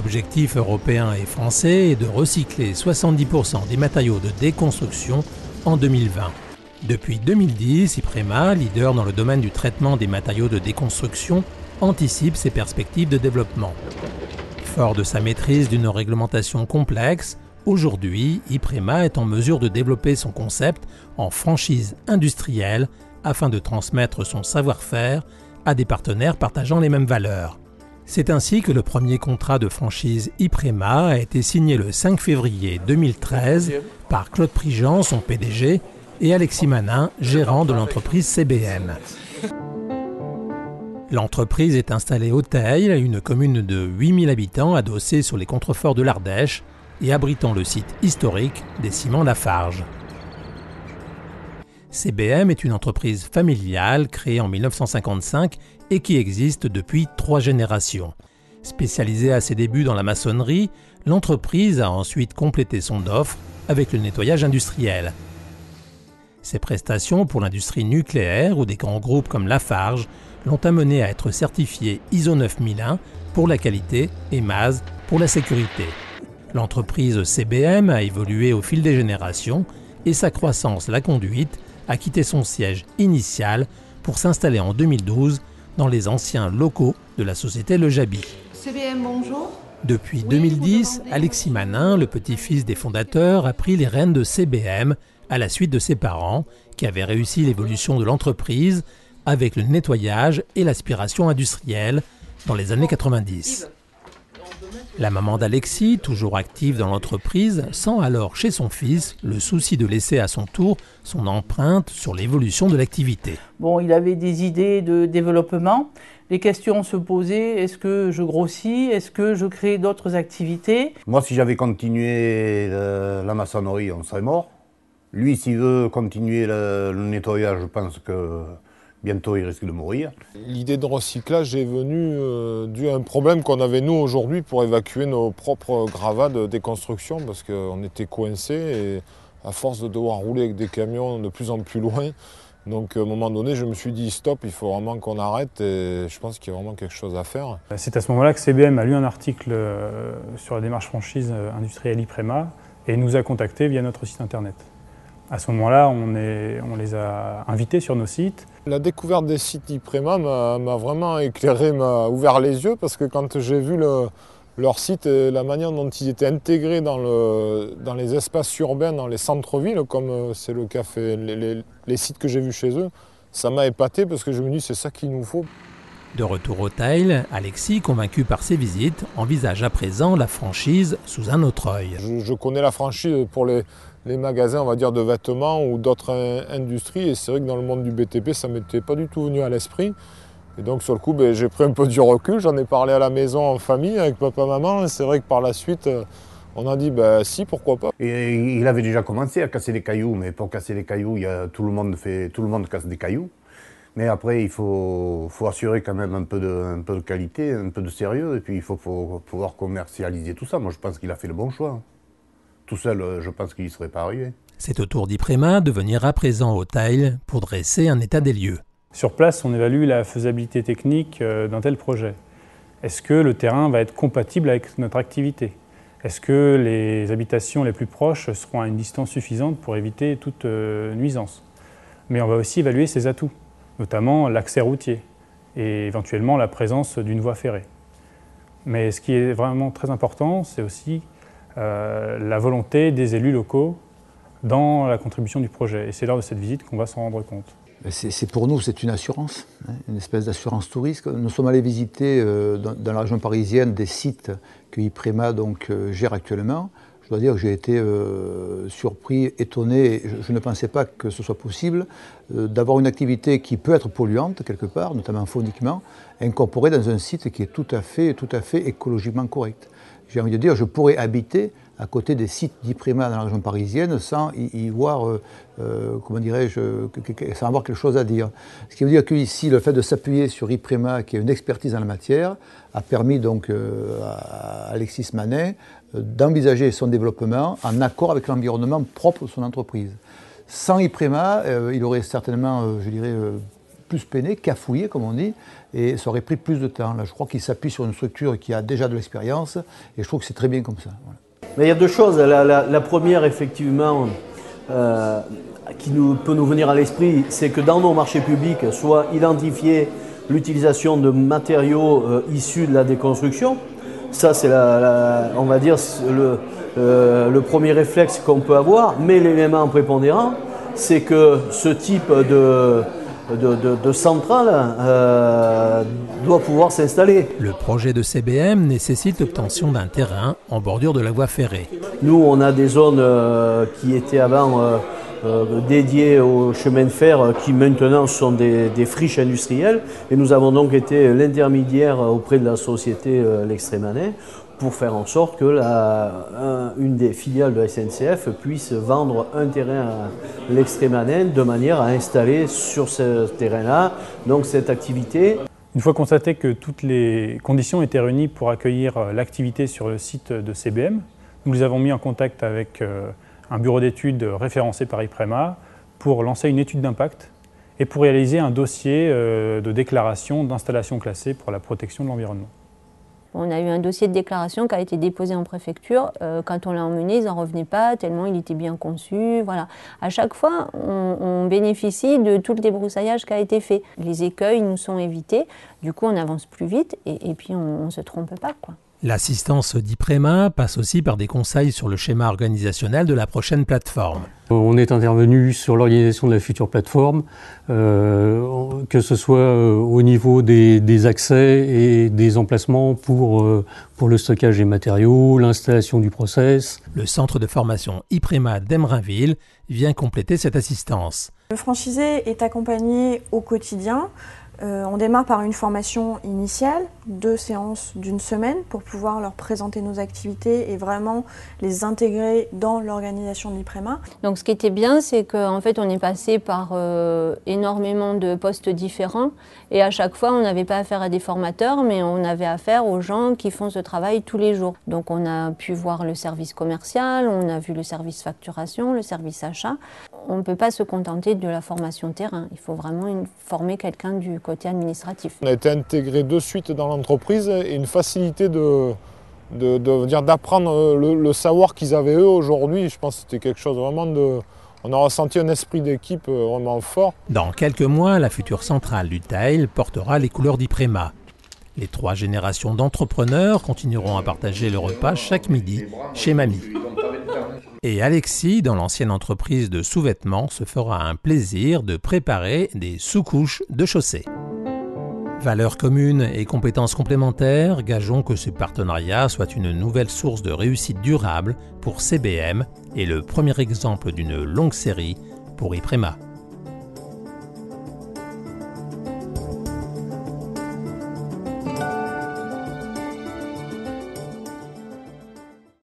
L'objectif européen et français est de recycler 70% des matériaux de déconstruction en 2020. Depuis 2010, Iprema, leader dans le domaine du traitement des matériaux de déconstruction, anticipe ses perspectives de développement. Fort de sa maîtrise d'une réglementation complexe, aujourd'hui, Iprema est en mesure de développer son concept en franchise industrielle afin de transmettre son savoir-faire à des partenaires partageant les mêmes valeurs. C'est ainsi que le premier contrat de franchise Iprema a été signé le 5 février 2013 par Claude Prigent, son PDG, et Alexis Manin, gérant de l'entreprise CBM. L'entreprise est installée au Teil, une commune de 8000 habitants adossée sur les contreforts de l'Ardèche et abritant le site historique des ciments Lafarge. CBM est une entreprise familiale créée en 1955 et qui existe depuis 3 générations. Spécialisée à ses débuts dans la maçonnerie, l'entreprise a ensuite complété son offre avec le nettoyage industriel. Ses prestations pour l'industrie nucléaire ou des grands groupes comme Lafarge l'ont amené à être certifié ISO 9001 pour la qualité et MAS pour la sécurité. L'entreprise CBM a évolué au fil des générations et sa croissance l'a conduite à quitter son siège initial pour s'installer en 2012 dans les anciens locaux de la société Le Jabi. CBM, bonjour. Depuis 2010, Alexis Manin, le petit-fils des fondateurs, a pris les rênes de CBM à la suite de ses parents qui avaient réussi l'évolution de l'entreprise avec le nettoyage et l'aspiration industrielle dans les années 90. La maman d'Alexis, toujours active dans l'entreprise, sent alors chez son fils le souci de laisser à son tour son empreinte sur l'évolution de l'activité. Bon, il avait des idées de développement. Les questions se posaient, est-ce que je grossis? Est-ce que je crée d'autres activités? Moi, si j'avais continué la maçonnerie, on serait mort. Lui, s'il veut continuer le nettoyage, je pense que bientôt, il risque de mourir. L'idée de recyclage est venue dû à un problème qu'on avait nous aujourd'hui pour évacuer nos propres gravats de déconstruction parce qu'on était coincés et à force de devoir rouler avec des camions de plus en plus loin. Donc à un moment donné, je me suis dit stop, il faut vraiment qu'on arrête et je pense qu'il y a vraiment quelque chose à faire. C'est à ce moment-là que CBM a lu un article sur la démarche franchise industrielle Iprema et nous a contactés via notre site internet. À ce moment-là, on les a invités sur nos sites. La découverte des sites Iprema m'a vraiment éclairé, m'a ouvert les yeux parce que quand j'ai vu leur site et la manière dont ils étaient intégrés dans les espaces urbains, dans les centres-villes, comme c'est le cas fait les sites que j'ai vus chez eux, ça m'a épaté parce que je me dis c'est ça qu'il nous faut. De retour au Teil, Alexis, convaincu par ses visites, envisage à présent la franchise sous un autre œil. Je connais la franchise pour les magasins, on va dire, de vêtements ou d'autres industries. Et c'est vrai que dans le monde du BTP, ça ne m'était pas du tout venu à l'esprit. Et donc sur le coup, j'ai pris un peu du recul. J'en ai parlé à la maison en famille avec papa, maman. Et c'est vrai que par la suite, on a dit, si, pourquoi pas. Et il avait déjà commencé à casser des cailloux, mais pour casser des cailloux, tout le monde casse des cailloux. Mais après, il faut assurer quand même un peu de qualité, un peu de sérieux. Et puis il faut pouvoir commercialiser tout ça. Moi, je pense qu'il a fait le bon choix. Tout seul, je pense qu'il n'y serait pas arrivé. C'est au tour d'Iprema de venir à présent au Teil pour dresser un état des lieux. Sur place, on évalue la faisabilité technique d'un tel projet. Est-ce que le terrain va être compatible avec notre activité? Est-ce que les habitations les plus proches seront à une distance suffisante pour éviter toute nuisance? Mais on va aussi évaluer ses atouts, notamment l'accès routier et éventuellement la présence d'une voie ferrée. Mais ce qui est vraiment très important, c'est aussi la volonté des élus locaux dans la contribution du projet. Et c'est lors de cette visite qu'on va s'en rendre compte. Pour nous, c'est une assurance, une espèce d'assurance tout risque. Nous sommes allés visiter dans la région parisienne des sites que Iprema gère actuellement. Je dois dire que j'ai été surpris, étonné. Je ne pensais pas que ce soit possible d'avoir une activité qui peut être polluante quelque part, notamment phoniquement, incorporée dans un site qui est tout à fait écologiquement correct. J'ai envie de dire, je pourrais habiter à côté des sites d'Iprema dans la région parisienne sans y voir, sans avoir quelque chose à dire. Ce qui veut dire qu'ici, le fait de s'appuyer sur Iprema, qui a une expertise en la matière, a permis à Alexis Manin d'envisager son développement en accord avec l'environnement propre de son entreprise. Sans Iprema, il aurait certainement, plus peiné, cafouillé comme on dit, et ça aurait pris plus de temps. Là, je crois qu'il s'appuie sur une structure qui a déjà de l'expérience, et je trouve que c'est très bien comme ça. Voilà. Mais il y a deux choses. La première, effectivement, qui peut nous venir à l'esprit, c'est que dans nos marchés publics, soit identifier l'utilisation de matériaux issus de la déconstruction. Ça, c'est on va dire le premier réflexe qu'on peut avoir. Mais l'élément prépondérant, c'est que ce type de centrale doit pouvoir s'installer. Le projet de CBM nécessite l'obtention d'un terrain en bordure de la voie ferrée. Nous, on a des zones qui étaient avant dédiées aux chemins de fer, qui maintenant sont des friches industrielles. Et nous avons donc été l'intermédiaire auprès de la société L'Extrémanet pour faire en sorte que une des filiales de SNCF puisse vendre un terrain à L'Extrémanet de manière à installer sur ce terrain-là donc cette activité. Une fois constaté que toutes les conditions étaient réunies pour accueillir l'activité sur le site de CBM, nous les avons mis en contact avec un bureau d'études référencé par IPREMA pour lancer une étude d'impact et pour réaliser un dossier de déclaration d'installation classée pour la protection de l'environnement. On a eu un dossier de déclaration qui a été déposé en préfecture. Quand on l'a emmené, ils n'en revenaient pas, tellement il était bien conçu. Voilà. À chaque fois, on bénéficie de tout le débroussaillage qui a été fait. Les écueils nous sont évités, du coup on avance plus vite et puis on ne se trompe pas, quoi. L'assistance d'IPREMA passe aussi par des conseils sur le schéma organisationnel de la prochaine plateforme. On est intervenu sur l'organisation de la future plateforme, que ce soit au niveau des accès et des emplacements pour le stockage des matériaux, l'installation du process. Le centre de formation IPREMA d'Emerainville vient compléter cette assistance. Le franchisé est accompagné au quotidien. On démarre par une formation initiale, 2 séances d'une semaine pour pouvoir leur présenter nos activités et vraiment les intégrer dans l'organisation de l'IPREMA. Donc ce qui était bien, c'est qu'en fait on est passé par énormément de postes différents et à chaque fois on n'avait pas affaire à des formateurs mais on avait affaire aux gens qui font ce travail tous les jours. Donc on a pu voir le service commercial, on a vu le service facturation, le service achat. On ne peut pas se contenter de la formation terrain, il faut vraiment former quelqu'un du côté administratif. On a été intégré de suite dans l'entreprise et une facilité d'apprendre le savoir qu'ils avaient eux aujourd'hui. Je pense que c'était quelque chose vraiment on a ressenti un esprit d'équipe vraiment fort. Dans quelques mois, la future centrale du Teil portera les couleurs d'IPREMA. Les 3 générations d'entrepreneurs continueront à partager le repas chaque midi chez Mamie. Et Alexis, dans l'ancienne entreprise de sous-vêtements, se fera un plaisir de préparer des sous-couches de chaussées. Valeurs communes et compétences complémentaires, gageons que ce partenariat soit une nouvelle source de réussite durable pour CBM et le premier exemple d'une longue série pour IPREMA.